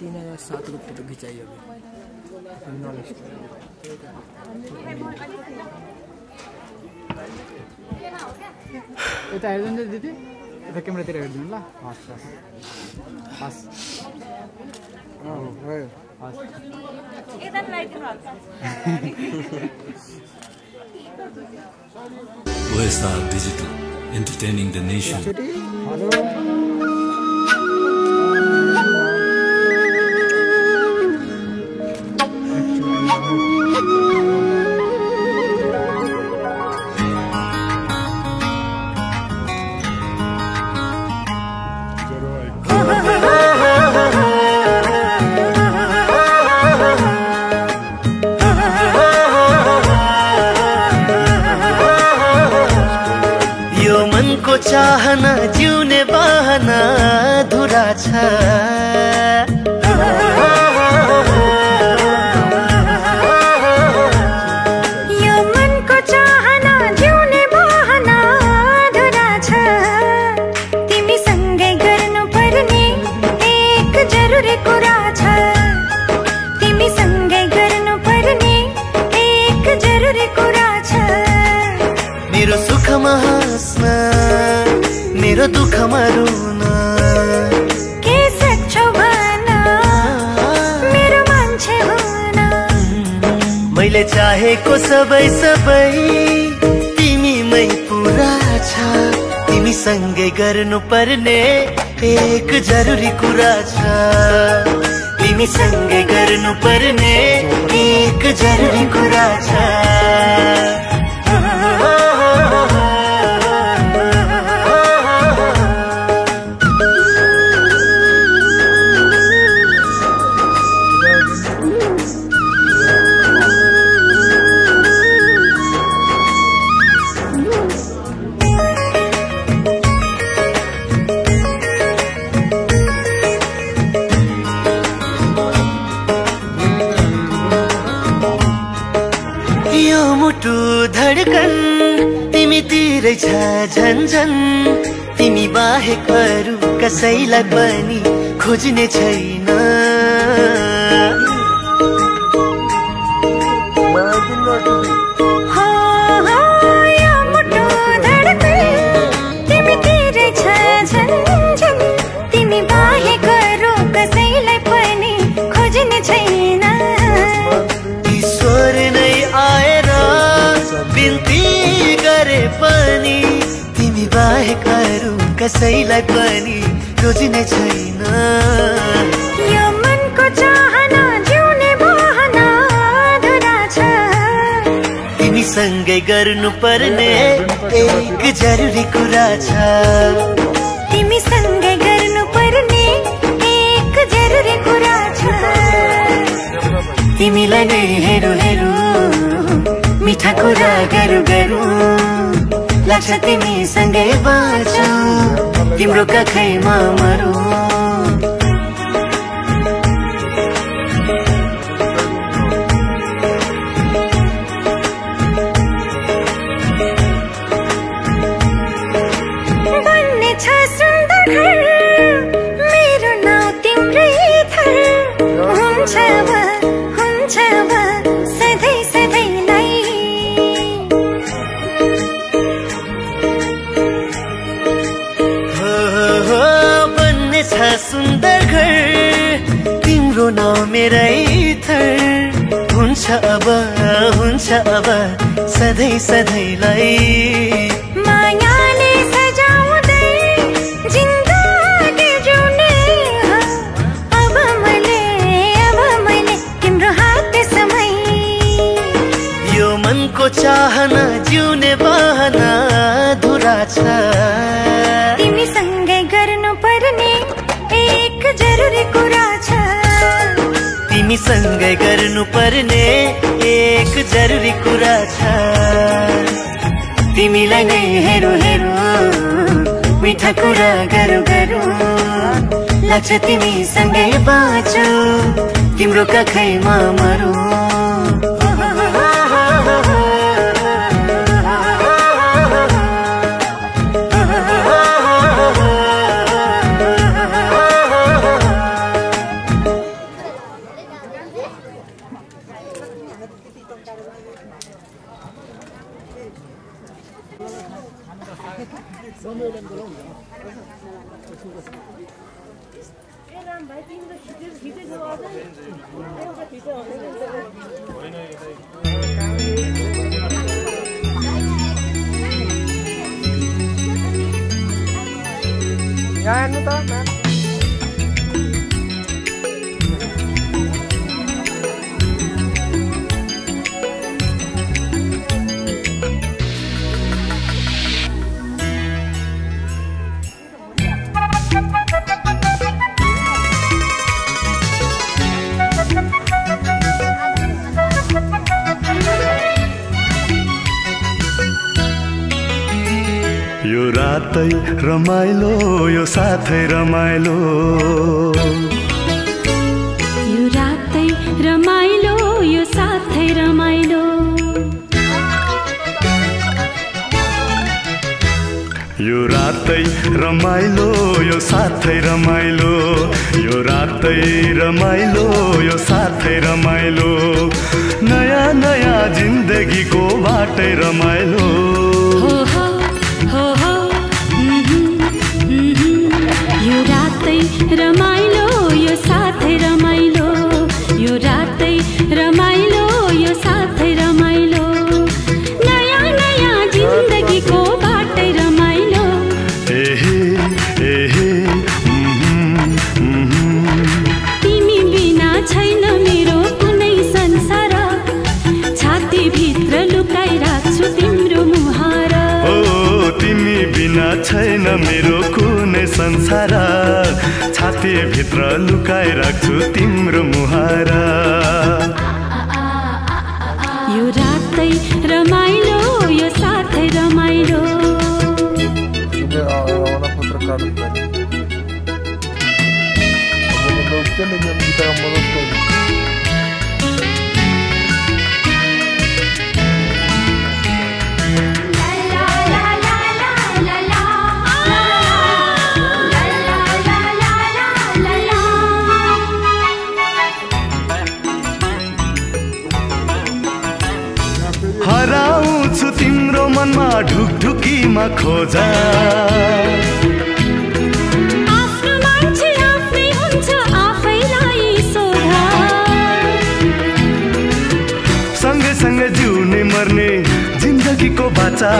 3 या 7 को फोटो खिंचाई अभी यता हेर्दैन दिदी यता क्यामेरातिर हेर्दिनु ल हस् हस् OSR Digital, entertaining the nation. चाहना जिउने बहना अधुरा छ यो मनको चाहना जिउने बहना अधुरा छ तिमी सँगै गर्नु पर्ने एक जरुरी कुरा छ तिमी सँगै गर्नु पर्ने एक जरुरी कुरा छ मेरो सुखमा हाँस्न मेरो दुःखमा रुन के सक्छौ भन मेरो मान्छे हुन मैले चाहेको सबै तिमीमै पुरा छ तिमी सँगै गर्नु पर्ने एक जरुरी कुरा छ तिमी सँगै गर्नु पर्ने एक जरुरी कुरा छ धडकन तिमीतिरै छ झन्झन तिमी बाहेक अरू कसैलाई पनि खोज्ने छैन तिमी बाहेक अरू कसैलाई पनि खोज्ने छैन ईश्वर नै आएर बिन्ती गरे पनि तिमी बाहेक अरू कसैलाई पनि रोज्ने छैन यो मनको चाहना जिउने बहना अधुरा छ तिमी सँगै गर्नु पर्ने एक जरुरी कुरा छ तिमी सँगै गर्नु पर्ने एक जरुरी कुरा छ तिमीलाई नै हेरु हेरु मिठा कुरा गरौँ गरौँ लाग्छ तिमी सँगै बाँचौ तिम्रो कखैमा मरौँ बन्ने छ सुन्दर घर मेरो नाउँ तिम्रै थर हुन्छ भा सधैँ सधैँलाई बन्ने छ सुन्दर घर तिम्रो नाउँ मेरै थर हुन्छ अब सधैँ सधैँलाई मायाले सजाउँदै जिन्दगी जिउने अब मैले तिम्रो हात समय यो मनको चाहना जिउने बहना अधुरा छ तिमी सँगै गर्नु पर्ने एक जरुरी कुरा छ तिमी सँगै गर्नु पर्ने एक जरुरी कुरा छ तिमीलाई नै हेरु मिठा कुरा गरौँ लाग्छ तिमी सँगै बाँचौ तिम्रो कखैमा मरौँ यहाँ हेर्नु त म्याम यो रातै रमाइलो यो साथै रमाइलो यो रातै रमाइलो यो साथै रमाइलो यो रातै रमाइलो यो साथै रमाइलो यो रातै रमाइलो यो साथै रमाइलो नयाँ नयाँ जिन्दगीको बाटै रमाइलो यो रातै रमाइलो यो साथै रमाइलो यो रातै रमाइलो यो साथै रमाइलो नयाँ नयाँ जिन्दगीको बाटै रमाइलो तिमी बिना छैन मेरो कुनै संसार छातीभित्र लुकाइराख्छु तिम्रो मुहार तिमी बिना छैन मेरो कुनै संसार छातीभित्र लुकाइराख्छु तिम्रो मुहार यो रातै रमाइलो यो साथै रमाइलो हराउँछु तिम्रो मनमा ढुकढुकीमा खोजा आफ्नो मान्छे आफ्नै हुन्छ आफैलाई सोधा सँगै सँगै जिउने मर्ने जिन्दगीको बाचा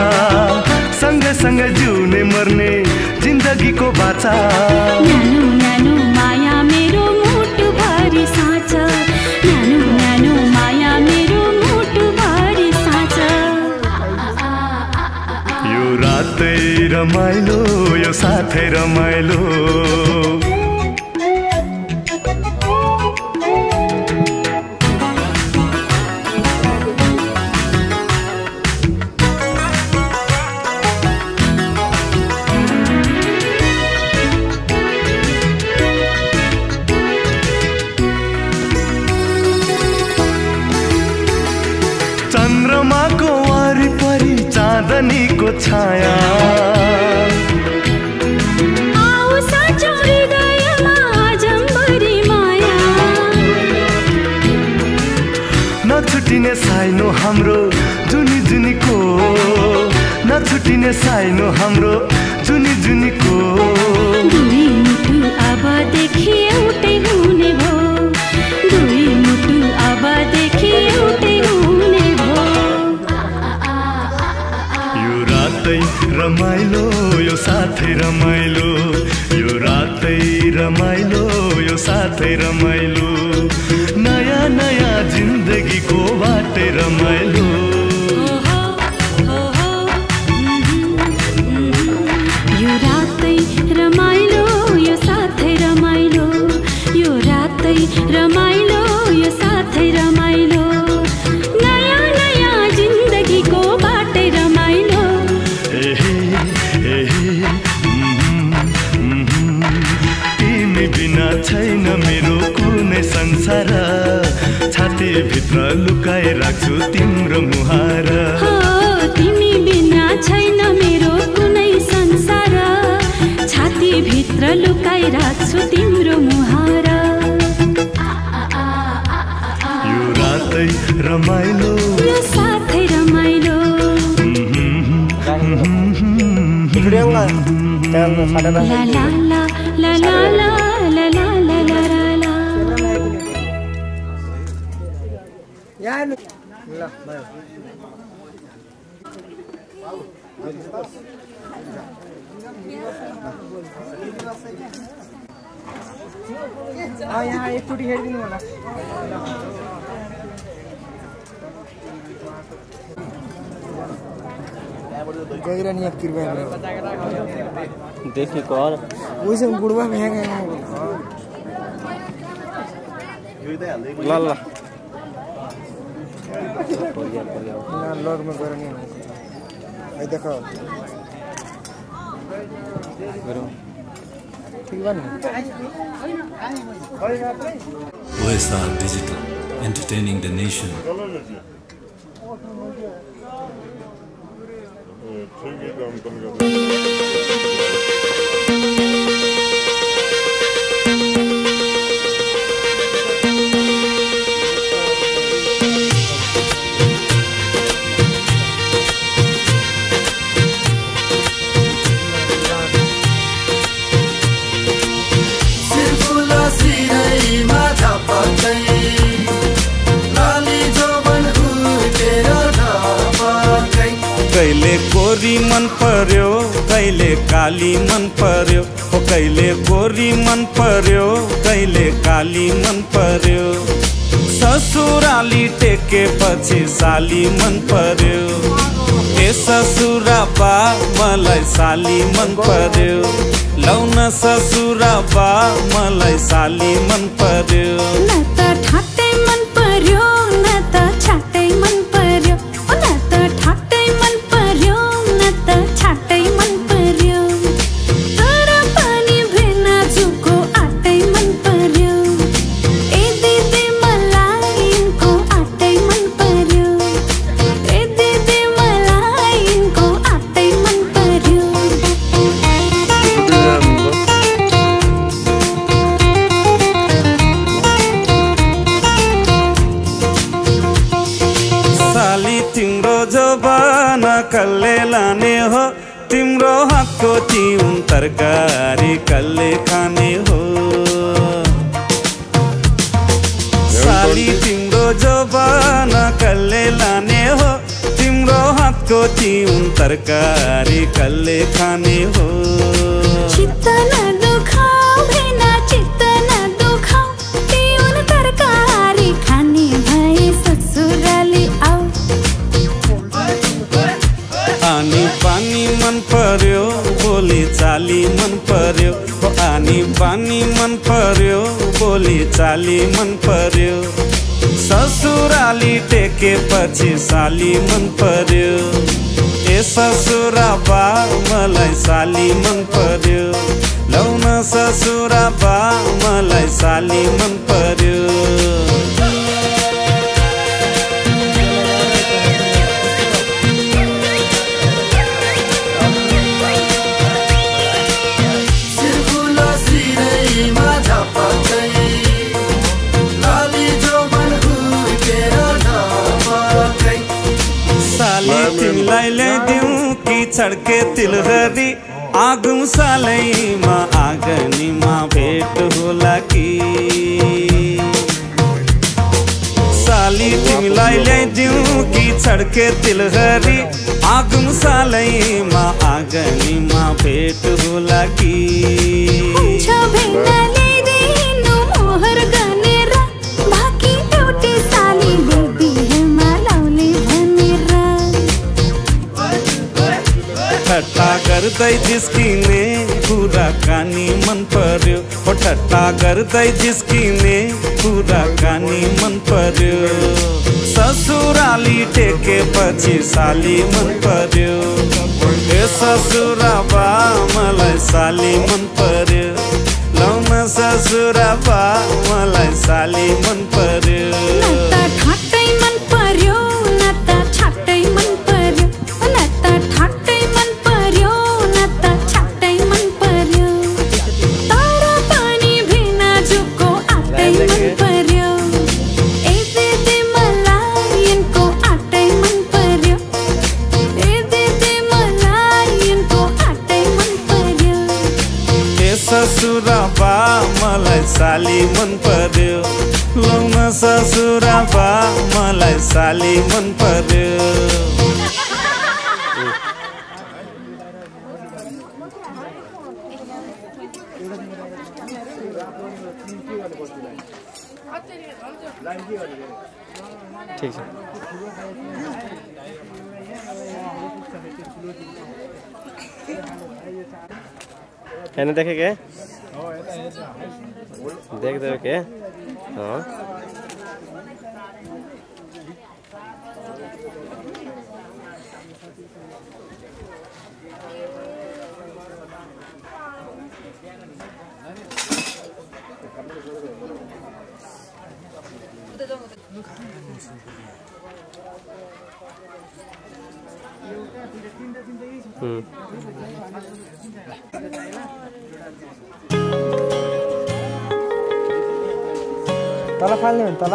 सँगै सँगै जिउने मर्ने जिन्दगीको बाचा न्यानो न्यानो माया मेरो मुटु भरि साँच न्यानो न्यानो माया मेरो मुटु भरि साँच यो रातै रमाइलो यो साथै रमाइलो चन्द्रमाको वरिपरि चाँदनीको छाया आऊ साँचो हृदयमा आजम्भरि माया नछुटिने साइनो हाम्रो जुनी जुनीको नछुटिने साइनो हाम्रो जुनी जुनीको दुई मुटु अबदेखि एउटै हुने भो दुई मुटु अबदेखि एउटै हुने भो यो रातै रमाइलो यो साथै रमाइलो यो रातै रमाइलो यो साथै रमाइलो नयाँ नयाँ जिन्दगीको बाटै रमाइलो यो रातै रमाइलो यो साथै रमाइलो यो रातै रमाइलो यो साथै रमाइलो नयाँ नयाँ जिन्दगीको बाटै रमाइलो तिमी बिना छैन मेरो कुनै संसार छातीभित्र लुकाइराख्छु तिम्रो मुहार तिमी बिना छैन मेरो कुनै संसार छातीभित्र लुकाइराख्छु तिम्रो मुहार यो रातै रमाइलो यो साथै रमाइलो ला ला ला ला ला ला ला ला ला ला ल भयो यहाँ एकचोटि हेरिदिनु होला गहिरा नि कृपया देखि कर उइसम गुडमा भ्याङ ल ल लगमा गएर नि है देख ठीक बा नि OSR Digital, entertaining the nation. कहिले गोरी मन पर्यो कहिले काली मन पर्यो हो कहिले गोरी मन पर्यो कहिले काली मन पर्यो ससुराली टेकेपछि साली मन पर्यो ए ससुरा बा मलाई साली मन पर्यो लौन ससुरा बा मलाई साली मन पर्यो न त ठाट्टै मन पर्यो न त छाट्टै मन पर्यो न त ठाट्टै मन पर्यो न त छाट्टै मन पर्यो तर पनि भेना जुको आटै मन पर्यो ए दिदी मलाई यिनको आटै मन पर्यो ए दिदी मलाई यिनको आटै मन पर्यो साली तिम्रो जबाना कल्ले लाने हो तिम्रो हातको तिउन तरकारी कल्ले खाने हो साली तिम्रो जबाना कल्ले लाने हो तिम्रो हातको तिउन तरकारी कल्ले खाने हो चित्त नदुखाऊ भेना चित्त नदुखाऊ तिउन तरकारी खाने भए ससुराली आऊ आनी पानी मन पर्यो बोली चाली मन पर्यो हो आनी पानी मन पर्यो बोली चाली मन पर्यो ससुराली टेकेपछि साली मन पर्यो ए ससुरा बा मलाई साली मन पर्यो लौन ससुरा बा मलाई साली मन पर्यो साली तिमीलाई ल्याइदिउँ कि छड्के तिलहरी आगुम सालैमा आँगनीमा भेट होला कि साली तिमीलाई ल्याइदिउँ कि छड्के तिलहरी आगुम सालैमा आँगनीमा भेट होला कि हुन्छ भेना ल्याइदिनु मोहर गनेर बाँकी एउटै साली ल्याइदिएमा लाउले भनेर ठट्टा गर्दै जिस्किने कुराकानी मन पर्यो हो ठट्टा गर्दै जिस्किने कुराकानी मन पर्यो ससुराली टेकेपछि साली मन पर्यो ए ससुरा बा मलाई साली मन पर्यो लौन ससुरा बा मलाई साली मन पर्यो न त ठाट्टै मन पर्यो न त छाट्टै मन पर्यो न त ठाट्टै मन पर्यो न त छाट्टै मन पर्यो तर पनि भेना जुको आटै मन पर्यो ए दिदी मलाई यिनको आटै मन पर्यो ए दिदी मलाई यिनको आटै मन पर्यो ए ससुरा बा मलाई साली मन पर्यो लौमा ससुरा बा मलाई साली मन पर्यो ठीक छ हेर्नु देखे के देख्दै के तल फाल्ने हो नि तल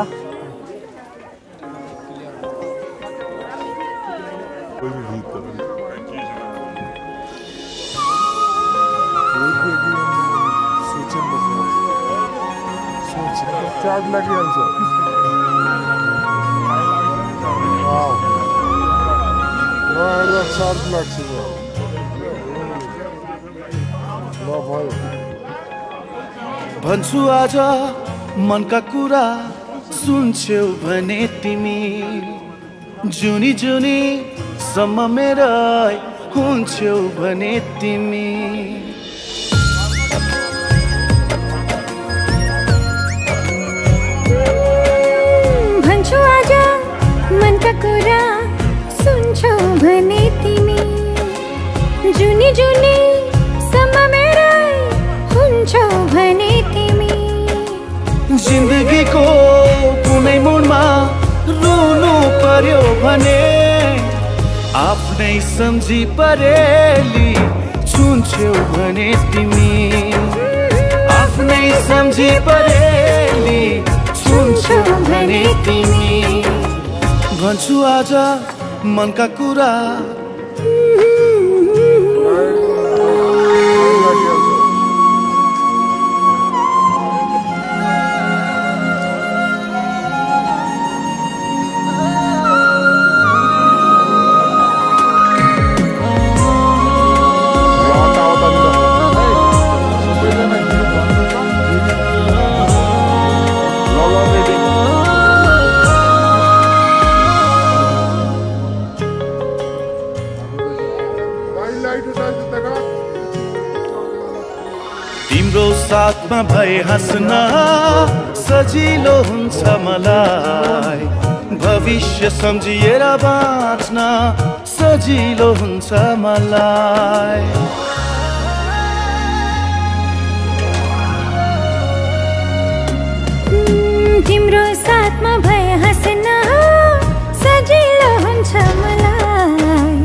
चार्ज लागिहाल्छ चार्ज लाग्छ ल भयो भन्छु आज मनका कुरा सुन्छौ भने तिमी जुनी जुनी सम्म मेरै हुन्छौ भने तिमी भन्छु आज मनका कुरा सुन्छौ भने तिमी जुनी जुनी सम्म मेरै हुन्छौ भने तिमी जिन्दगीको कुनै मोडमा रुनु पर्यो भने आफ्नै सम्झी परेली छुन्छौ भने तिमी आफ्नै सम्झी परेली छुन्छौ भने तिमी भन्छु आज मनका कुरा तिम्रो साथमा भए हाँस्न सजिलो हुन्छ मलाई भविष्य सम्झिएर बाँच्न सजिलो हुन्छ मलाई तिम्रो साथमा भए हाँस्न सजिलो हुन्छ मलाई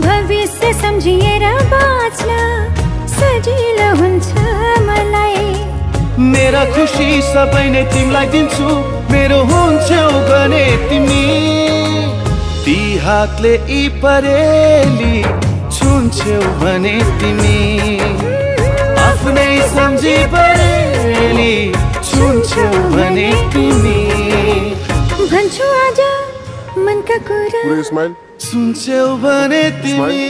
भविष्य सम्झिएर बाँच्न सजिलो हुन्छ मलाई मेरा खुसी सबै नै तिमीलाई दिन्छु मेरो हुन्छौ भने तिमी ती हातले यी परेली छुन्छौ भने तिमी आफ्नै सम्झी परेली छुन्छौ भने तिमी भन्छु आज मनका कुरा सुन्छौ भने तिमी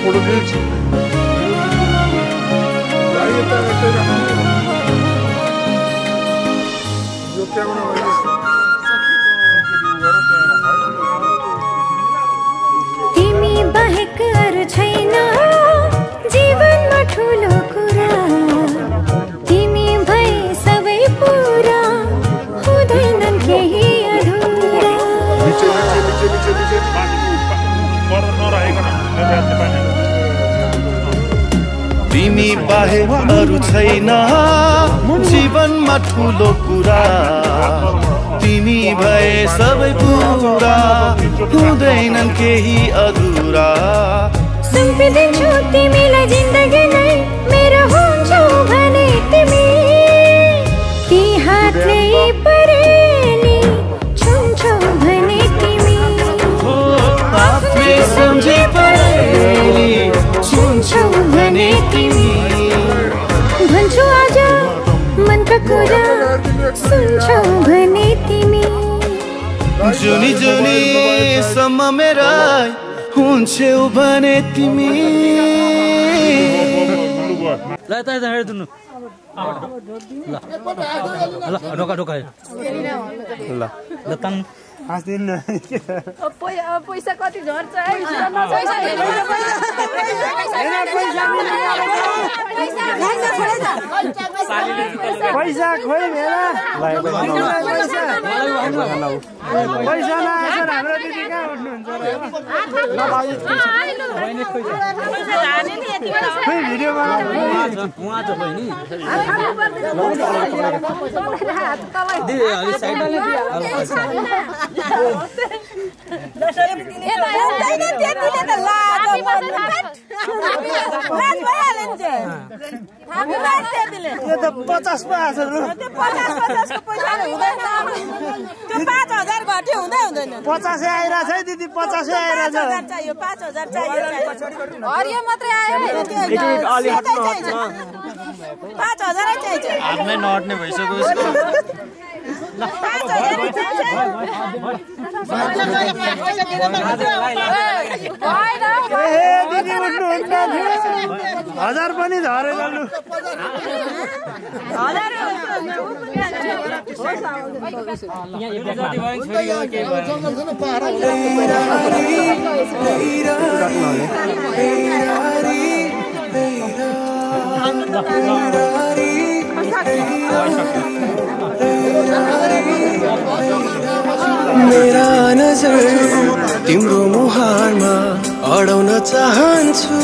फोटो खींच यो कैमरा तिमी बाहेक अरू छैन जीवनमा ठुलो कुरा तिमी भए सबै पुरा हुँदैनन् केही अधुरा तिमी बाहेक अरू छैन जीवनमा ठुलो कुरा तिमी भए सबै पुरा हुँदैनन् केही अधुरा सुम्पिदिन्छु तिमीलाई जिन्दगी नै मेरो हुन्छौ जुनी जुनी सम्म मेरा हुन्छौ भने तिमी ल यता यता हेर दुनु ल ढोका ढोका ल ल तङ हाँस्दिन न पैसा कति झर्छ है पैसा खोइ मेला पैसा नआएछ हाम्रो दिदी कहाँ उठ्नुहुन्छ खोइ भिडियोमा यो त 50 पास 50 आइरहेछ है दिदी 50 आइरहेछ चाहियो 5000 चाहियो हरियो मात्रै आयो 5000 चाहिन्छ आफ्नै नअट्ने भइसक्यो उसको दिदी उठ्नुहुन्छ 1000 पनि झरे गर्नु मेरा नजर तिम्रो मुहारमा अडाउन चाहन्छु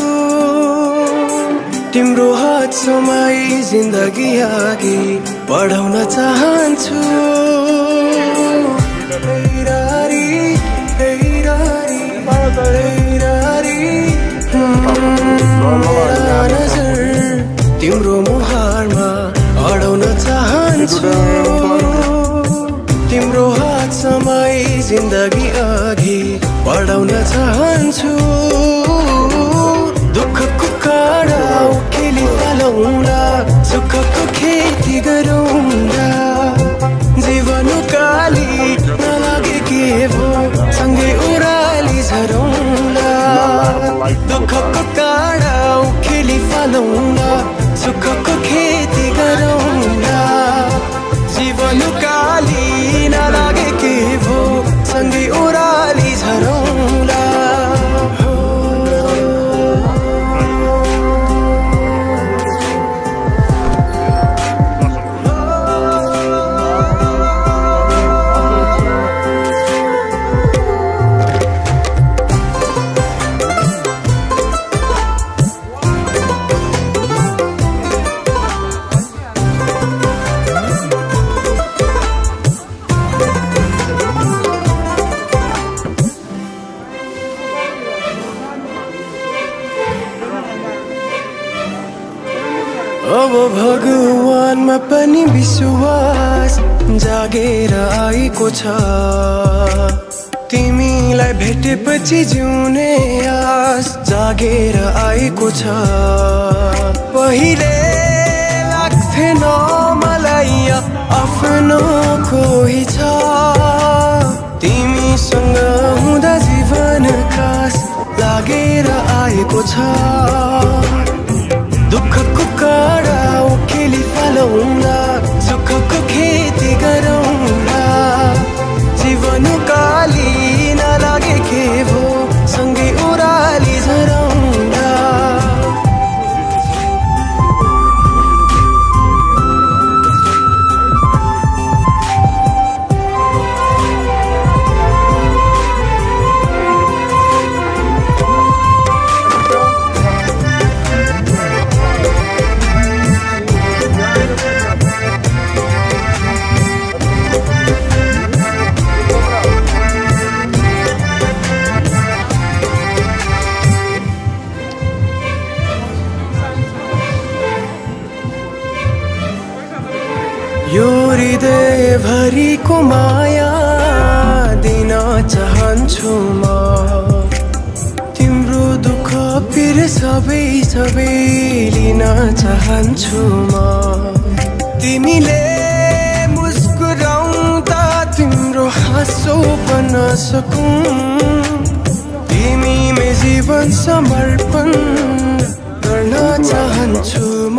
तिम्रो हात समाई जिन्दगी अघि बढाउन चाहन्छु मेरा नजर तिम्रो मुहारमा अडाउन चाहन्छु तिम्रो हात समाई जिन्दगी अघि बढाउन चाहन्छु दुःखको काँडा उखेली फालौँला सुखको खेती गरौँला जीवन काली नलागे के भो सँगै ओह्राली झरौँला दुःखको काँडा उखेली फालौँला सुखको खेती गरौँला जीवन काली नलागे के भो सँगै ओह्राली झरौँला अब भगवानमा पनि विश्वास जागेर आएको छ तिमीलाई भेटेपछि जिउने आस जागेर आएको छ पहिले लाग्थेन मलाई आफ्नो कोही छ तिमीसँग हुँदा जीवन खास लागेर आएको छ दुःखको काँडा उखेली फालौँला सुखको खेती गरौँला जीवन काली नलागे के भो सँगै ओह्राली झरौँला यो हृदय भरिको माया दिन चाहन्छु म तिम्रो दुःख पिर सबै सबै लिन चाहन्छु म तिमीले मुस्कुराउँदा तिम्रो आँसू बना सकूं, तिमी में जीवन समर्पण गर्न चाहन्छु म।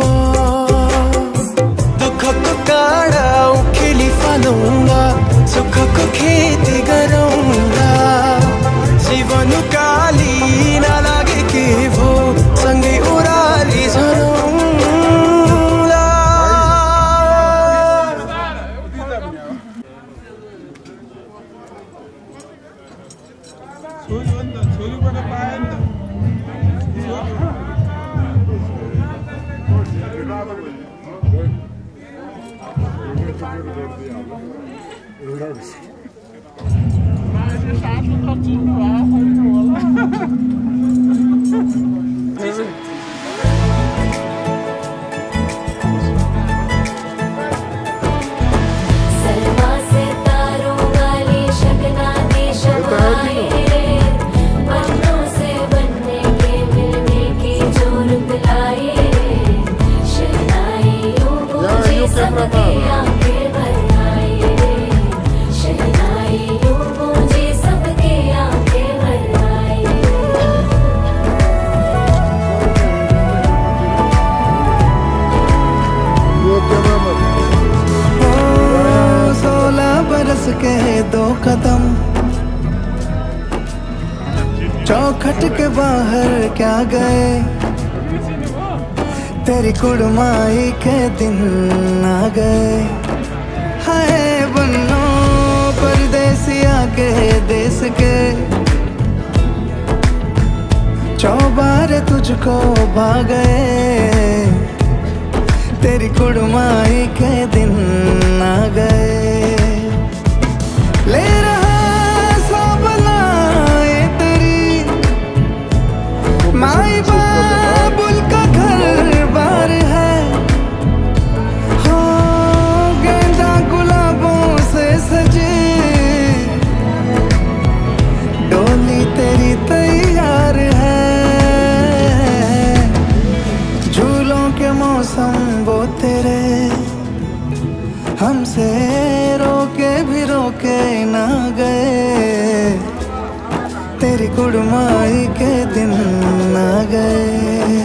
दुःखको काँडा उखेली फालौँला, सुखको खेती गरौँला, जीवन उकाली नलागे के भो सँगै ओह्राली झरौँला। चौखट के बाहर क्या गए, तेरी कुड़माई के दिन आ गए। हाय बन्नो परदेसिया के देश के, चौबारे तुझको भा गए, तेरी कुड़माई के दिन आ गए। ले रहा सब लाए तेरी माई बाबुल का घर बार है, हो गेंदा गुलाबों से सजे, डोली तेरी तैयार है। झूलों के मौसम वो तेरे, हमसे रोके भी रोके ना गए, तेरी कुड़माई के दिन आ गए,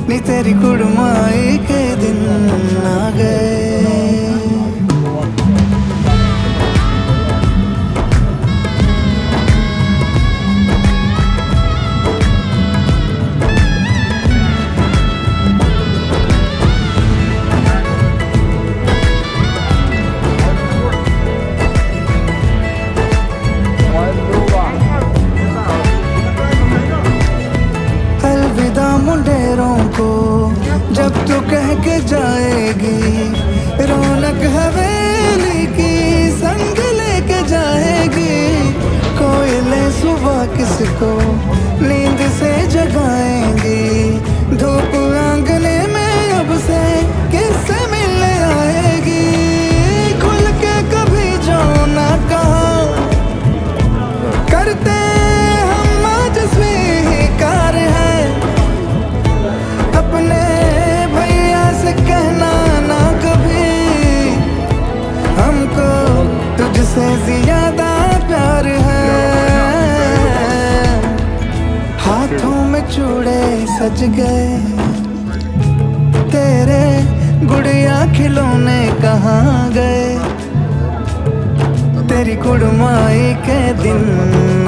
नी तेरी कुड़माई के दिन आ गए। मुंडेरों को जब तू कह के जाएगी, रौनक हवेली की संग लेके जाएगी। कोयले सुबह किसको नींद से जगाएंगी, धूप आंगने में अब से किससे मिलने आएगी। खुल के कभी जो ना कहा करते हम आज स्वीकार है, अपने भैया से कहना ना कभी, हमको तुझसे ज्यादा प्यार है। हाथों में चूड़े सज गए, तेरे गुड़िया खिलौने कहाँ गए, तेरी कुड़माई के दिन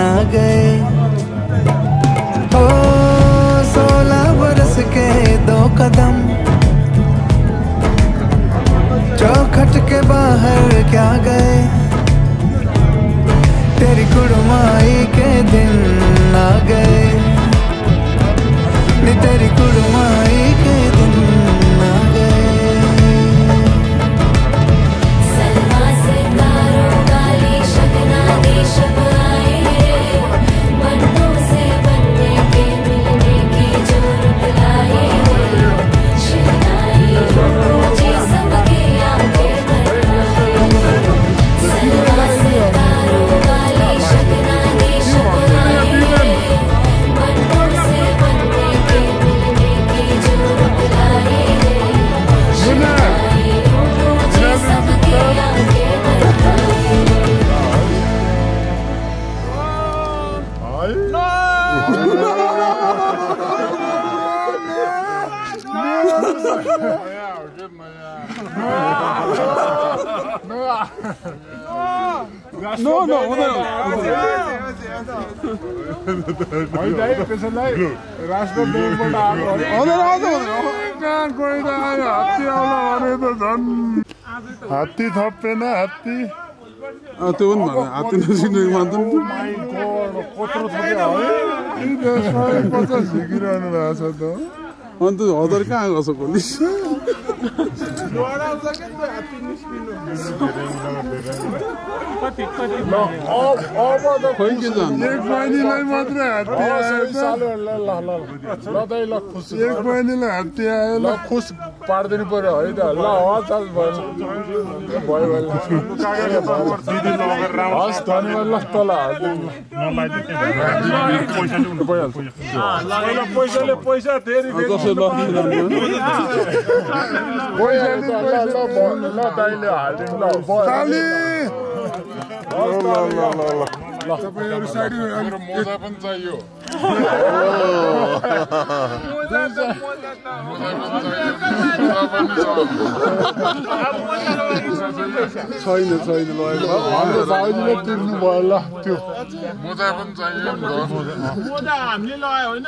आ गए। ओ 16 बरस के 2 कदम, चौखट के बाहर क्या गए, तेरी कुड़माई के दिन आ गए, नी तेरी कुड़माई के दिन आ गए। से बनने के मिलने की जो रुतलाए, राष्ट्र ब्याङ्कबाट हात्ती थपेन हात्ती त्यो पनि भने हात्ती नसिनेको मान्छे कत्रो थप्यो है 50 झिकिरहनु भएको छ त अन्त हजार कहाँ गर्छ पुलिस एक बहिनीलाई मात्रै हात्ती आयो एक बहिनीलाई हात्ती आयो ल खुस पार्दिनु पर्यो है त ल हस् धन्यवाद ल तल पैसाले पैसा फेरि तपाईँहरू साइड मोजा पनि चाहियो छैन हाम्रो भाइले तिर्नु भयो ल त्यो मोजा पनि चाहियो मोजा हामीले लगायो होइन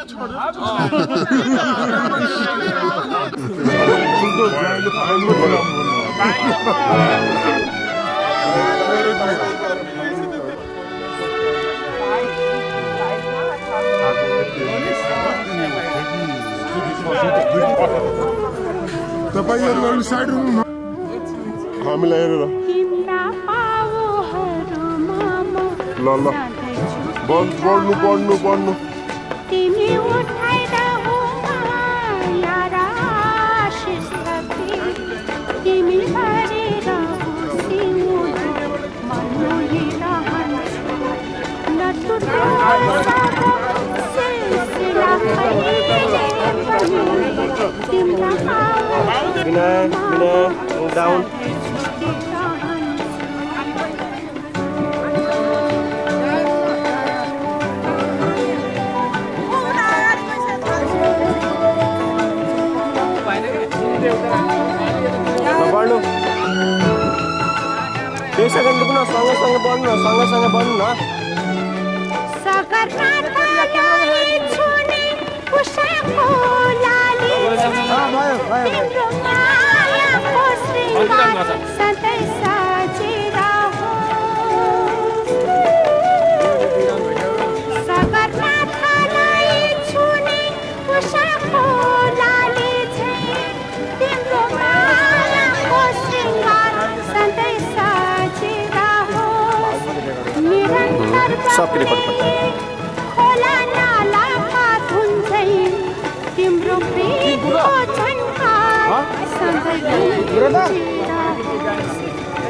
तपाईँहरू साइड रुम हामीलाई हेरेर ल ल बढ्नु तिमी उठाइदा तिमी down. एक सेकेन्ड रुक्नु सँगसँगै बढ्नु सँगसँगै बढ्नु न सबके रिकॉर्ड करता है खोला नाला हाथ हुन्छै तिम्रो प्रेमको झन्कार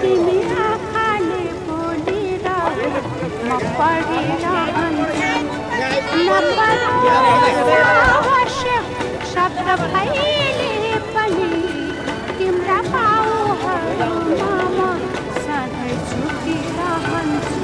तिमी आँखाले बोलेर म पढिरहन्छु शब्द भइले पनि तिम्रा पाउहरूमा म सधैँ झुकिरहन्छु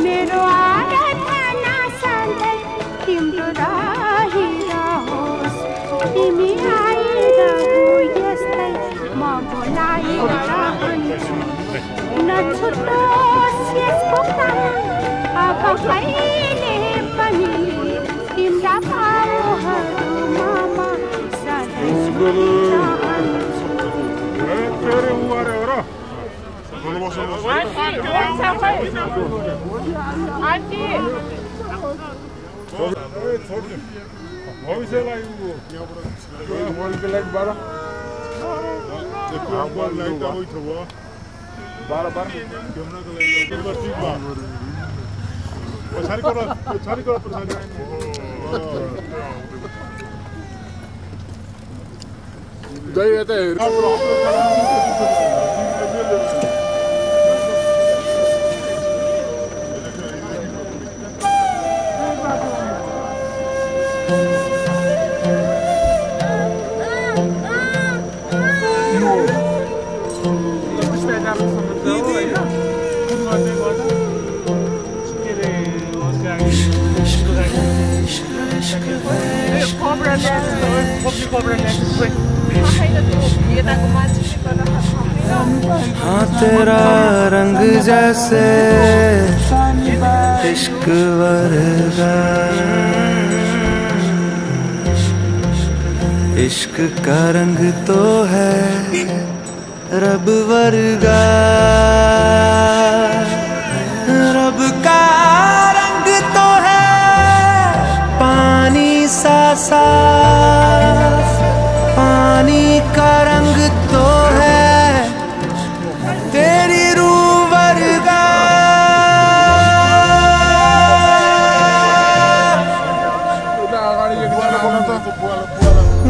मेरो आराधना सधैँ तिम्रो रहिरहोस् तिमी आइरहौ यस्तै म बोलाइरहन्छु नछुटोस् यसको काम अब कहिले पनि तिम्रा पाउहरूमा म सधैँ झुकिरहन्छु हाँ तेरा रंग जैसे इश्क वर्गा, इश्क का रंग तो है रब वर्गा, रब का रंग तो है पानी सा साफ, पानी का रंग तो है तेरी रूह वर्गा।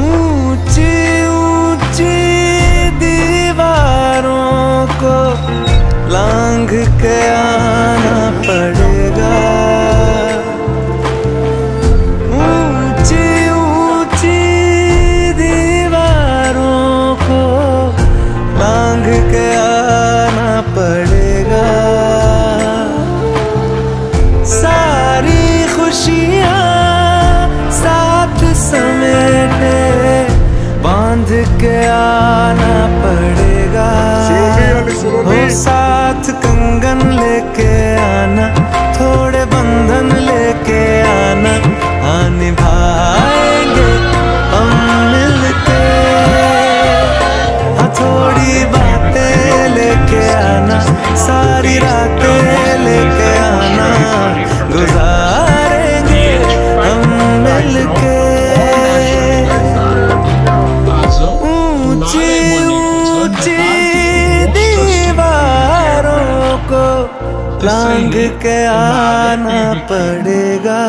ऊंची ऊंची दीवारों को लांघ के आना पड़ेगा, ऊंची ऊंची दीवारों को लांघ के आना पड़ेगा। सारी खुशियाँ साथ समेटे बांध के आना पड़ेगा, हो साथ कंगन लेके आना, थोड़े बंधन लेके आना, निभाएंगे हम मिलके, थोड़ी बातें लेके आना, सारी रातें लेके आना, गुजारेंगे हम मिलके। ऊंची ऊंची दीवारों को लांघ के आना पड़ेगा।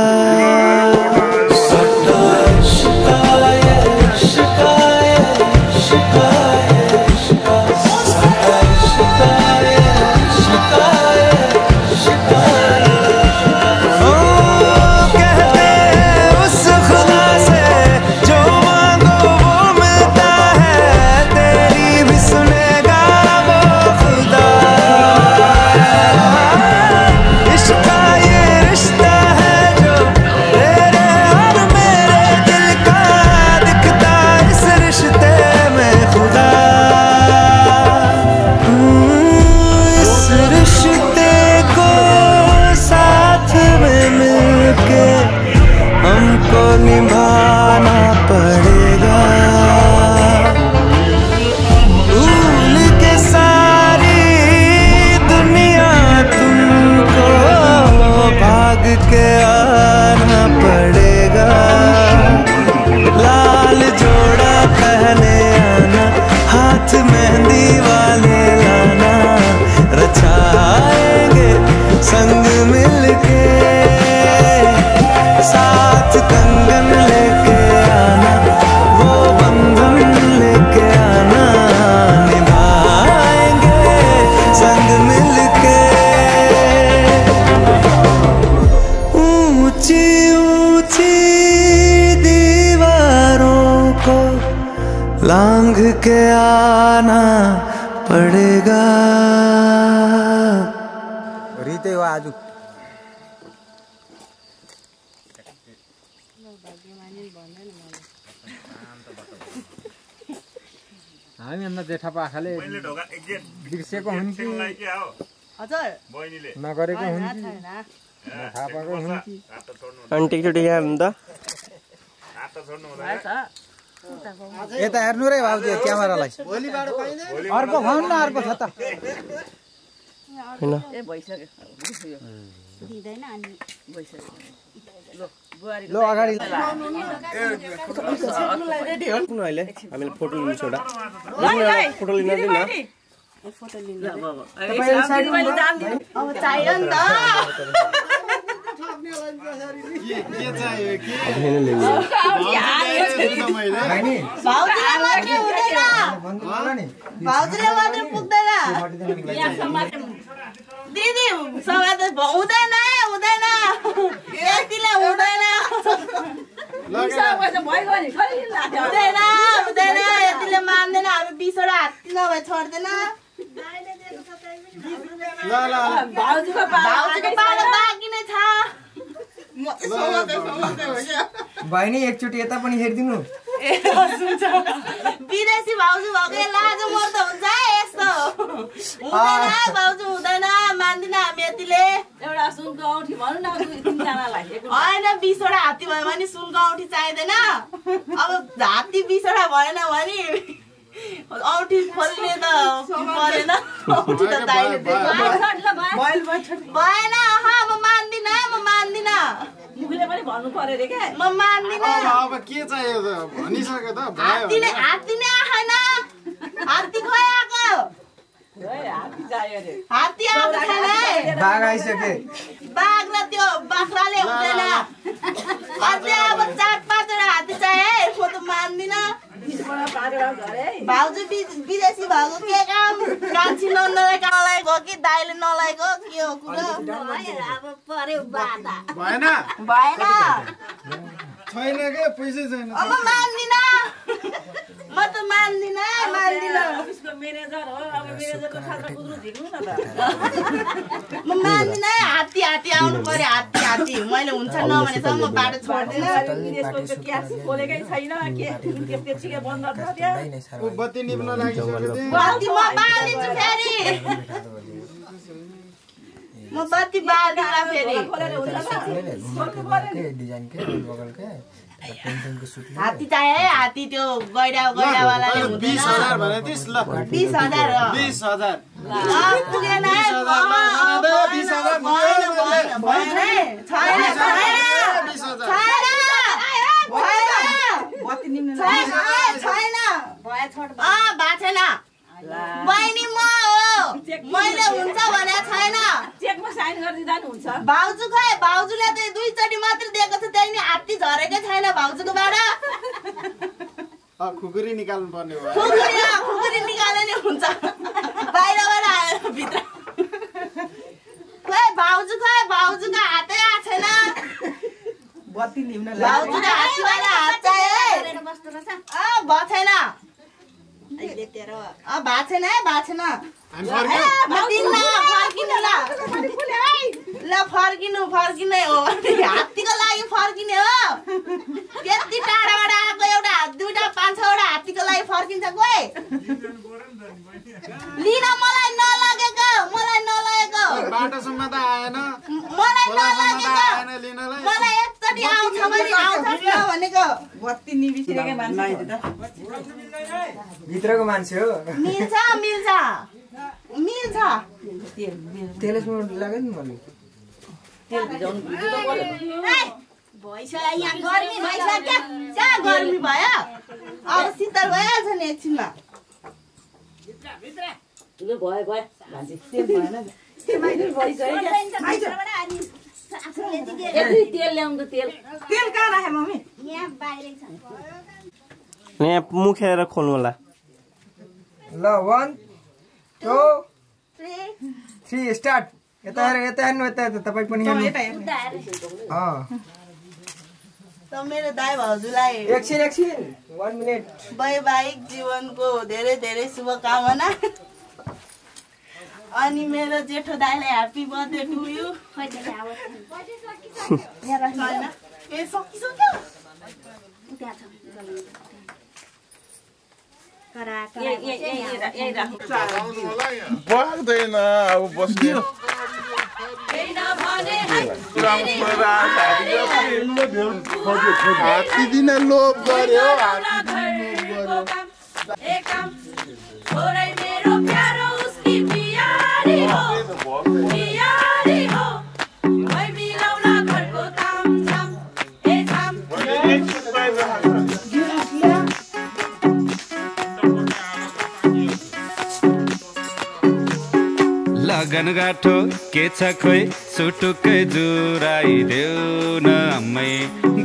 निभाना पड़ेगा, भूल के सारी दुनिया तुमको भाग के आना पड़ेगा। लाल जोड़ा पहने आना, हाथ मेहंदी वाले लाना, रचाएंगे संग मिलके, साथ कंगन लेके आना, वो बंधन लेके आना, निभाएंगे संग मिलके। ऊंची ऊंची दीवारों को लांघ के आना पड़ेगा। रीते हो आजू हामी अन्ना जेठा पाखाले बिर्सेको हुन् कि नगरेको हुन् कि थाहा पाएको हुन् कि आन्टी चोटी यहाँ हुन् त यता हेर्नु रे भाउजू क्यामेरालाई अर्को खुवाउनु न, अर्को छ त हैन ए भइसक्यो दिदैन अनि भइसक्यो ल अगाडि रेडी हो कुन अहिले हामीले फोटो लिन्छ एउटा फोटो लिन दिनु न फोटो लिन तपाईं साइड अब चाहियो नि त के चाहियो के हैन लिनु भाउजूले मात्र पुग्दैन दिदी समाज हुँदैन हुँदैन यतिले हुँदैन हुँदैन हुँदैन यतिले मान्दैन हामी 20 वटा हात्ती नभए छोड्दैन भाउजूको पालो बाँकी नै छ बहिनी एकचोटि यता पनि हेरिदिनु विदेशी भाउजू भएको लाज मर्द हुन्छ यस्तो हुँदैन भाउजू हुँदैन मान्दिन हामी यतिले एउटा सुनको औठी भनौँ न 2-3 जनालाई होइन 20 वटा हात्ती भयो भने सुनको औठी चाहिँदैन अब हात्ती 20 वटा भएन भने औठी खोल्ने त परेन औठी त दाइले भएन म मान्दिन मुखले पनि भन्नु पर्यो रे के म मान्दिन अब के चाहियो त भनिसक्यो त हात्ती नै आएन हात्ती खोइ आको हात्ती चाहियो रे हात्ती आउँछ छैन बाघ आइसके बाघ र त्यो बाख्राले हुँदैन अझै अब 4-5 वटा हात्ती चाहिए म त मान्दिन भाउजू विदेशी भएको के काम कान्छी नन्दलाई नलागेको कि दाइले नलागेको के हो कुरा अब पर्यो बाधा भएन छैन के पैसै छैन अब मान्दिन म त मान्दिन अफिसको म्यानेजर हो अब म्यानेजरको खाता कुद्नु झिक्नु न त म मान्दिन हात्ती आउनु पर्यो हात्ती मैले हुन्छ नभनेसम्म म बाटो छोड्दिन विदेशको त क्यास खोलेकै छैन के त्यतिकै बन्द छ त्यहाँ बत्ती निप्न लागिसक्यो बत्ती म बालिन्छु फेरि म बत्ती बाल्दिला फेरि डिजाइन के बगल के पेन्टिङ को सुट हात्ती चाहिए है हात्ती त्यो गैडावालाले हुँदैन 20000 भने 30 ल 20000 हो 20000 पुगेन है 20000 बहिनी म हो मैले हुन्छ भने छैन चेकमा साइन गरिदिँदा नि हुन्छ भाउजू खै भाउजूले त 2 चोटी मात्र दिएको छ त्यही नि हात्ती झरेकै छैन भाउजूकोबाट खुकुरी निकाल्नु पर्ने हो खुकुरी निकाले नि हुन्छ बाहिरबाट आएर भित्र खै भाउजूको हातै आएको छैन बत्ती निम्न लाग्यो भाउजूले हात्तीवाला हात चाहिए छैन फर्किनु हो हात्तीको लागि फर्किने हो त्यति टाढाबाट आएको एउटा 2-5 वटा हात्तीको लागि फर्किन्छ कोही लिन मलाई नलागेको बाटोसम्म त आएन मलाई नलागेको मलाई एकचोटि आउँछ भने आउँछ भनेको बत्ती निबिसिरहेको मान्छे भित्रको मान्छे हो मिल्छ तेलसमा लाग्यो नि मलाई तेल भिजाउनु भइसक्यो यहाँ गर्मी भइसक्यो क्या गर्मी भयो अब शीतल भइहाल्छ नि एकछिनमा भयो भान्जी तेल भएन तेल ल्याउनु तेल कहाँ राखे मम्मी यहाँ बाहिरै छ यहाँ मुखेर खोल्नु होला ल 1 2 3 स्टार्ट यता हेर्नु यता तपाई पनि हेर्नु त मेरो दाइ भाउजूलाई एकछिन 1 मिनेट वैवाहिक जीवनको धेरै धेरै शुभकामना अनि मेरो जेठो दाइलाई ह्यापी बर्थडे टु यु ए सकिसक्यो बस्दैन अब बस्ने हात्ती दिन लोभ गर्यो मेरो प्यारो उसकी प्यारी हो लगनगाठो के छ खोइ सुटुकै जुराइदेऊ न अम्मै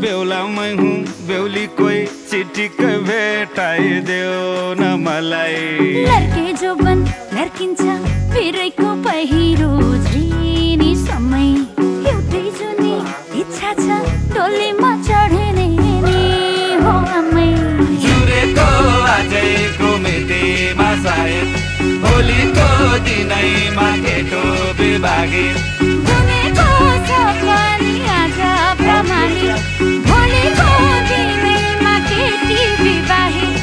बेहुलामै हुँ बेहुली कोही चिठीकै भेटाइदेऊ न मलाई लड्के जोबन लड्किन्छ फेरैको पहिरो झिनी समय एउटै जुनी इच्छा छ डोलीमा चढ्ने नि हो अम्मै जुरेको आजैको मितिमा सायद भोलिको दिनैमा केटो बिभागी बुनेको छ पनि आज प्रमाणित भोलिको दिनैमा केटी विवाहित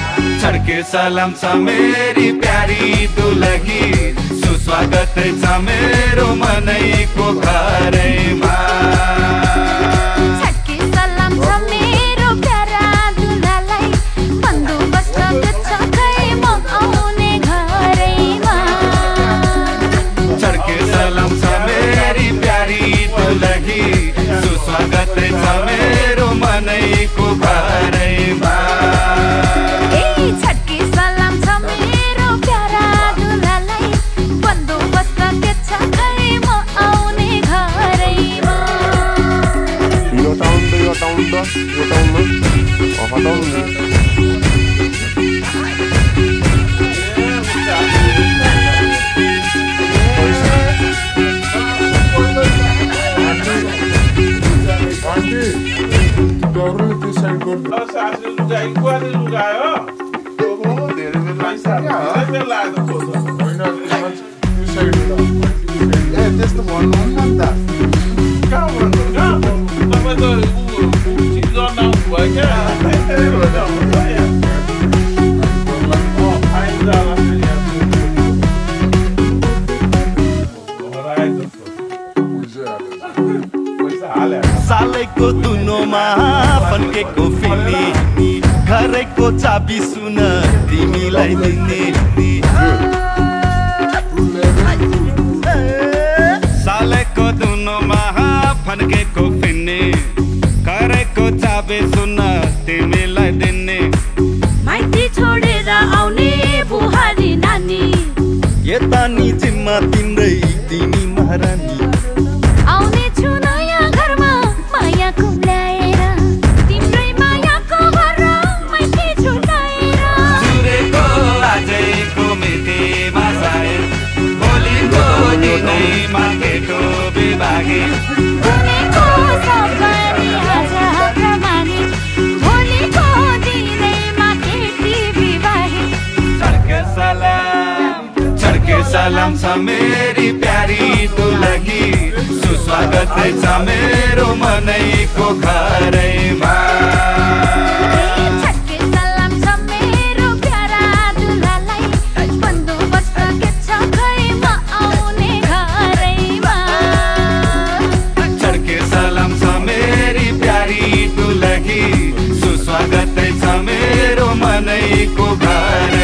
छड्के सलाम छ मेरी प्यारी दुलही सुस्वागत छ मेरो मनैको घरैमा छड्के सलाम छ मेरो प्यारा दुलालाई बन्दोबस्त छ खै म आउने घरैमा छड्के सलाम छ मेरी प्यारी दुलही सुस्वागत छ मेरो मनैको घरैमा छड्के सलाम छ मेरो प्यारा दुलालाई बन्दोबस्त के छ खै म आउने घरैमा यो टाउन हटाउनु त्यस्तो भन्नुहुन्न नि त कहाँ भन्नु तपाईँ त गर्न भयो क्या सालैको दुनोमा फन्केको फिनी घरैको चाबी सुन तिमीलाई दिने सालैको दुनोमा फन्केको फिनी घरैको चाबी सुन तिमीलाई दिने माइती छोडेर आउने बुहारी नानी यता नि जिम्मा तिम्रै तिमी महारानी आउने छु नयाँ घरमा माया कुम्ल्याएर तिम्रै मायाको घर माइती छुटाएर जुरेको आजैको मितिमा सायद भोलिको दिनैमा केटो बिभागी बुनेको छ पनि आज प्रमाणित भोलिको दिनैमा केटी विवाहित छड्के सलाम छ मेरी प्यारी दुलही सुस्वागत छ मेरो मनैको घरैमा छड्के सलाम छ मेरो प्यारा दुलालाई बन्दोबस्त के छ खै म आउने घरैमा छड्के सलाम छ मेरी प्यारी दुलही सुस्वागत छ मेरो मनैको घर